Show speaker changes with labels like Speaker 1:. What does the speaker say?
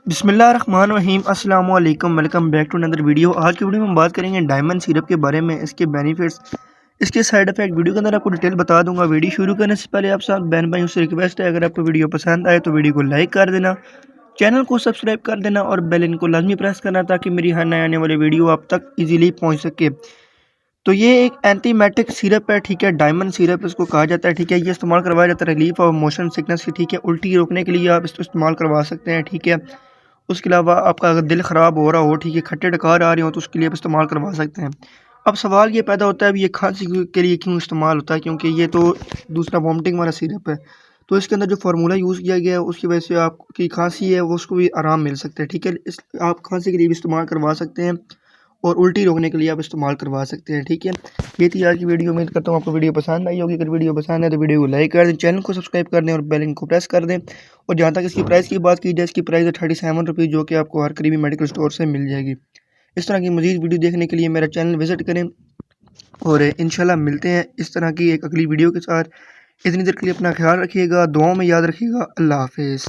Speaker 1: बिस्मिल्लाहिर्रहमानिर्रहीम अस्सलाम वालेकुम welcome back to another video. आज की वीडियो में हम बात करेंगे डायमंड सिरप के बारे में, इसके बेनिफिट्स, इसके साइड इफेक्ट। वीडियो के अंदर आपको डिटेल बता दूंगा। वीडियो शुरू करने से पहले आप सब बहन भाइयों से रिक्वेस्ट है, अगर आपको वीडियो पसंद आए तो वीडियो को लाइक कर देना, चैनल को सब्सक्राइब कर देना और बेल आइकन को लाजमी प्रेस करना ताकि मेरी हर नए आने वाली वीडियो आप तक ईजिली पहुँच सके। तो ये एक एंटीमेटिक सिरप है, ठीक है, डायमंड सिरप इसको कहा जाता है, ठीक है। ये इस्तेमाल करवाया जाता है रिलीफ और मोशन सिकनेस की, ठीक है। उल्टी रोकने के लिए आप इसको इस्तेमाल करवा सकते हैं, ठीक है। उसके अलावा आपका अगर दिल ख़राब हो रहा हो, ठीक है, खट्टे डकार आ रहे हो तो उसके लिए आप इस्तेमाल करवा सकते हैं। अब सवाल ये पैदा होता है अब ये खांसी के लिए क्यों इस्तेमाल होता है, क्योंकि ये तो दूसरा वॉमिटिंग वाला सिरप है। तो इसके अंदर जो फार्मूला यूज़ किया गया है उसकी वजह से आपकी खांसी है वो उसको भी आराम मिल सकता है, ठीक है। इस आप खांसी के लिए भी इस्तेमाल करवा सकते हैं और उल्टी रोकने के लिए आप इस्तेमाल करवा सकते हैं, ठीक है। ये थी आज की वीडियो। उम्मीद करता हूँ आपको वीडियो पसंद आई होगी। अगर वीडियो पसंद है तो वीडियो को लाइक कर दें, चैनल को सब्सक्राइब कर दें और बेल आइकन को प्रेस कर दें। और जहाँ तक इसकी प्राइस की बात की जाए, इसकी प्राइस है 37 रुपीज़, जो कि आपको हर करीबी मेडिकल स्टोर से मिल जाएगी। इस तरह की मज़ीद वीडियो देखने के लिए मेरा चैनल विजिट करें और इंशाल्लाह मिलते हैं इस तरह की एक अगली वीडियो के साथ। इतनी देर के लिए अपना ख्याल रखिएगा, दुआओं में याद रखिएगा। अल्लाह हाफिज़।